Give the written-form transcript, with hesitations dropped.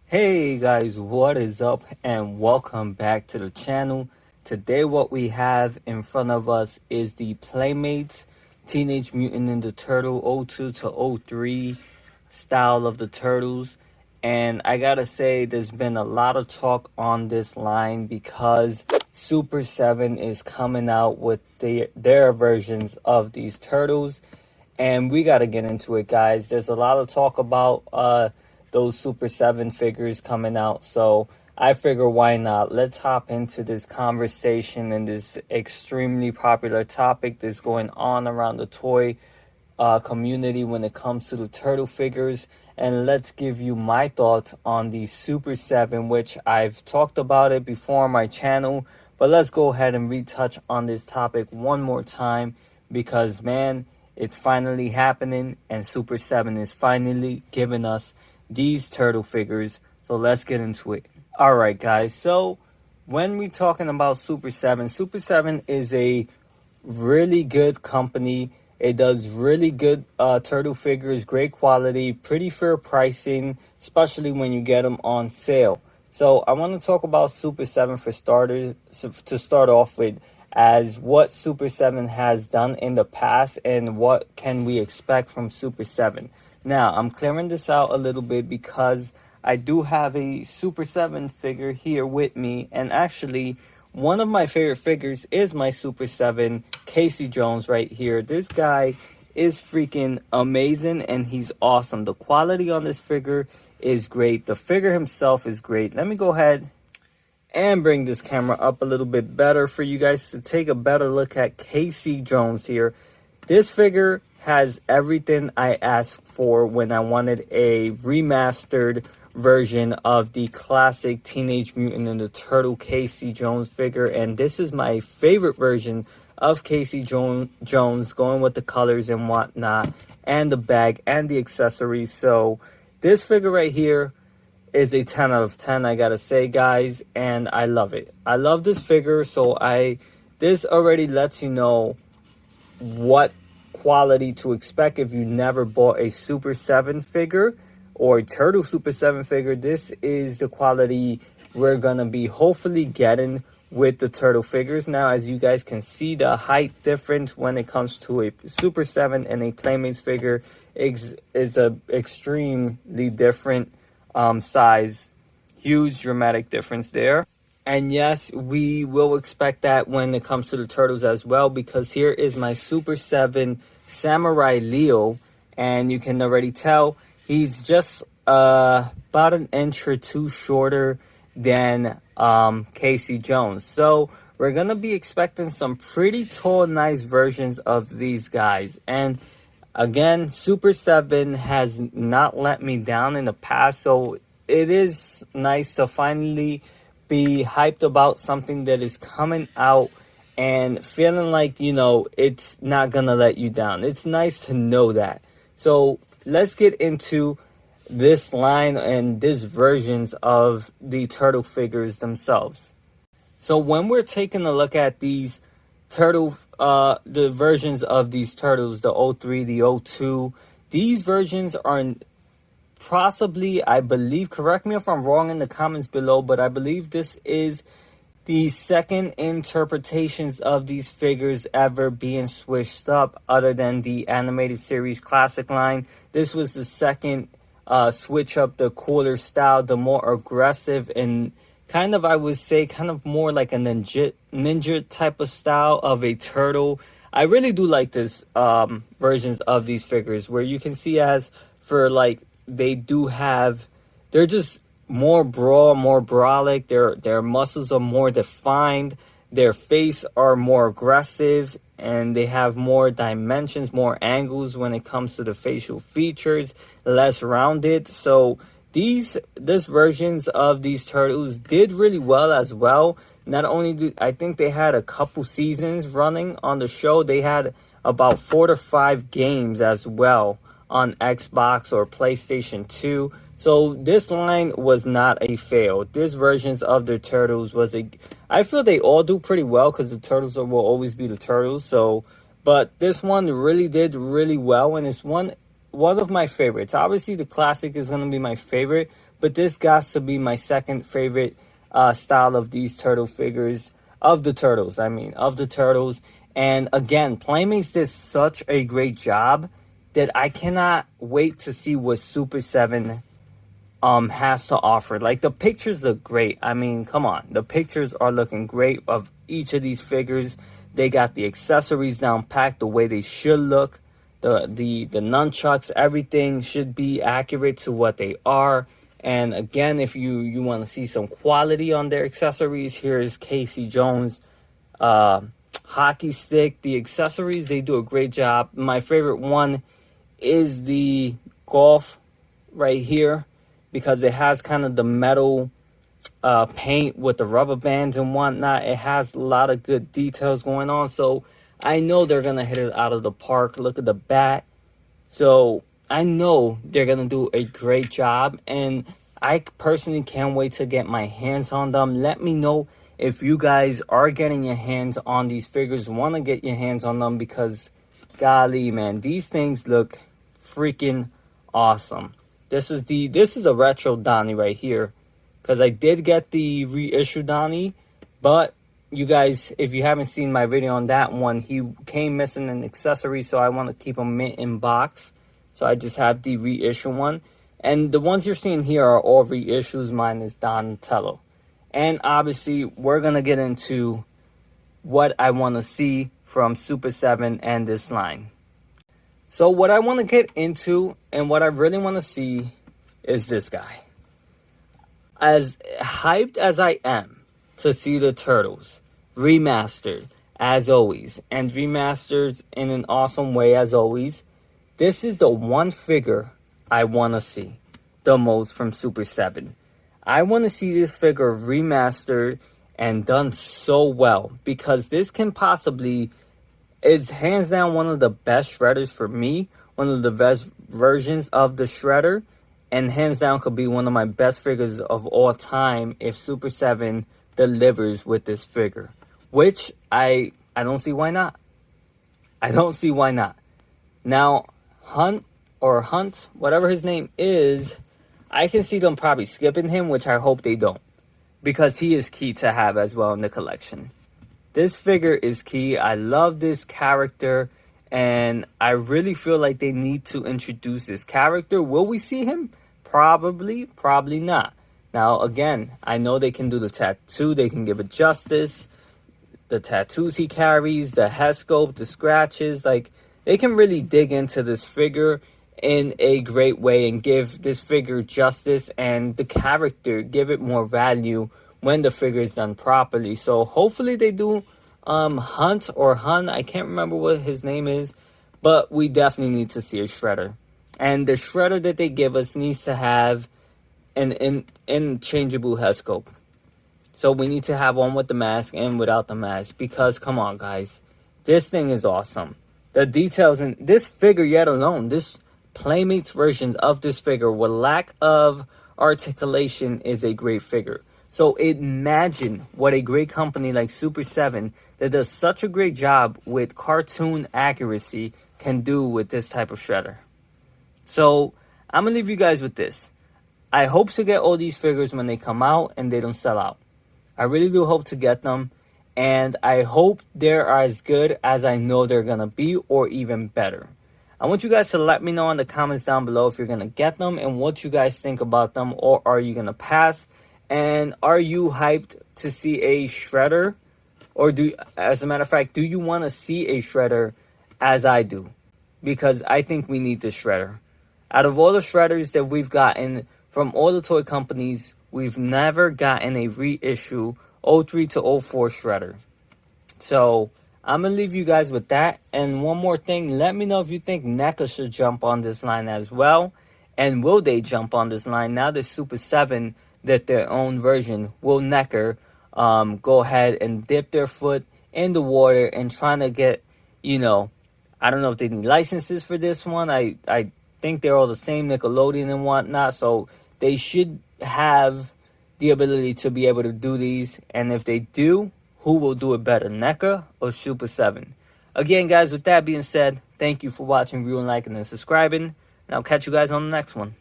Hey guys, what is up and welcome back to the channel. Today what we have in front of us is the Playmates Teenage Mutant Ninja Turtle '02 to '03 style of the Turtles. And I gotta say there's been a lot of talk on this line because Super 7 is coming out with their versions of these Turtles. And we gotta get into it, guys. There's a lot of talk about those Super 7 figures coming out. So I figure why not? Let's hop into this conversation and this extremely popular topic that's going on around the toy community when it comes to the turtle figures. And let's give you my thoughts on the Super 7, which I've talked about it before on my channel. But let's go ahead and retouch on this topic one more time because, man, it's finally happening and Super 7 is finally giving us these turtle figures. So let's get into it. Alright guys, so when we're talking about Super 7, Super 7 is a really good company. It does really good turtle figures, great quality, pretty fair pricing, especially when you get them on sale. So I want to talk about Super 7 for starters, to start off with, as what Super 7 has done in the past and what can we expect from Super 7. Now, I'm clearing this out a little bit because I do have a Super 7 figure here with me. And actually, one of my favorite figures is my Super 7 Casey Jones right here. This guy is freaking amazing and he's awesome. The quality on this figure is great. The figure himself is great. Let me go ahead and bring this camera up a little bit better for you guys to take a better look at Casey Jones here. This figure has everything I asked for when I wanted a remastered version of the classic Teenage Mutant Ninja Turtle Casey Jones figure. And this is my favorite version of Casey Jones, going with the colors and whatnot, and the bag and the accessories. So this figure right here is a 10 out of 10, I gotta say, guys, and I love it. I love this figure, so this already lets you know what quality to expect if you never bought a Super 7 figure or a Turtle Super 7 figure. This is the quality we're gonna be hopefully getting with the turtle figures. Now, as you guys can see, the height difference when it comes to a Super 7 and a Playmates figure is a extremely different size. Huge dramatic difference there. And yes, we will expect that when it comes to the turtles as well, because here is my Super 7 Samurai Leo, and you can already tell he's just about an inch or two shorter than Casey Jones. So we're going to be expecting some pretty tall, nice versions of these guys. And again, Super 7 has not let me down in the past, so it is nice to finally be hyped about something that is coming out and feeling like, you know, it's not gonna let you down. It's nice to know that. So let's get into this line and these versions of the turtle figures themselves. So when we're taking a look at these the versions of these turtles, the '03, the '02, these versions are possibly, I believe, correct me if I'm wrong in the comments below, but I believe this is the second interpretations of these figures ever being switched up, other than the animated series classic line. This was the second switch up, the cooler style, the more aggressive and kind of, I would say, kind of more like a ninja type of style of a turtle. I really do like this versions of these figures, where you can see as for like, they're just more more brolic. Their muscles are more defined. Their face are more aggressive, and they have more dimensions, more angles when it comes to the facial features, less rounded. So these versions of these turtles did really well as well. Not only do I think they had a couple seasons running on the show, they had about 4 to 5 games as well on Xbox or PlayStation 2. So this line was not a fail. This versions of the turtles I feel they all do pretty well because the turtles will always be the turtles. So, but this one really did really well, and it's one of my favorites. Obviously, the classic is going to be my favorite, but this got to be my second favorite style of these turtle figures, of the turtles, And again, Playmates did such a great job that I cannot wait to see what Super 7 has to offer. Like, the pictures look great. I mean, come on. The pictures are looking great of each of these figures. They got the accessories down packed the way they should look. The nunchucks, everything should be accurate to what they are. And again, if you want to see some quality on their accessories, here's Casey Jones hockey stick. The accessories, they do a great job. My favorite one is the golf right here, because it has kind of the metal paint with the rubber bands and whatnot. It has a lot of good details going on, so I know they're gonna hit it out of the park. Look at the bat. So I know they're gonna do a great job, and I personally can't wait to get my hands on them. Let me know if you guys are getting your hands on these figures, want to get your hands on them, because golly, man, these things look freaking awesome. This is a retro Donnie right here, because I did get the reissue Donnie, but you guys, if you haven't seen my video on that one, he came missing an accessory, so I want to keep him mint in box. So I just have the reissue one. And the ones you're seeing here are all reissues. Mine is Donatello. And obviously, we're going to get into what I want to see from Super 7 and this line. So what I want to get into and what I really want to see is this guy. As hyped as I am to see the Turtles remastered, as always, and remastered in an awesome way, as always, this is the one figure I want to see the most from Super 7. I want to see this figure remastered and done so well, because this can possibly, is hands down one of the best Shredders for me, one of the best versions of the Shredder, and hands down could be one of my best figures of all time if Super 7 delivers with this figure, which I don't see why not. I don't see why not. Now, Hunt, whatever his name is, I can see them probably skipping him, which I hope they don't, because he is key to have as well in the collection. This figure is key. I love this character, and I really feel like they need to introduce this character. Will we see him? Probably, probably not. Now, again, I know they can do the tattoo. They can give it justice. The tattoos he carries, the head sculpt, the scratches, like, they can really dig into this figure in a great way and give this figure justice and the character, give it more value when the figure is done properly. So hopefully they do Hunt or Hun. I can't remember what his name is, but we definitely need to see a Shredder. And the Shredder that they give us needs to have an interchangeable head sculpt. So we need to have one with the mask and without the mask, because come on guys, this thing is awesome. The details in this figure yet alone, this Playmates version of this figure with lack of articulation is a great figure. So imagine what a great company like Super 7 that does such a great job with cartoon accuracy can do with this type of Shredder. So I'm going to leave you guys with this. I hope to get all these figures when they come out and they don't sell out. I really do hope to get them. And I hope they're as good as I know they're going to be, or even better. I want you guys to let me know in the comments down below if you're going to get them and what you guys think about them, or are you going to pass? And are you hyped to see a Shredder? Or as a matter of fact, do you want to see a Shredder as I do? Because I think we need the Shredder. Out of all the Shredders that we've gotten from all the toy companies, we've never gotten a reissue 03 to 04 Shredder. So I'm going to leave you guys with that. And one more thing, let me know if you think NECA should jump on this line as well. And will they jump on this line? Now that Super 7, that their own version, will NECA go ahead and dip their foot in the water and trying to get, I don't know if they need licenses for this one. I think they're all the same, Nickelodeon and whatnot. So they should have the ability to be able to do these. And if they do, who will do it better, NECA or Super 7? Again, guys, with that being said, thank you for watching, viewing, liking, and subscribing. And I'll catch you guys on the next one.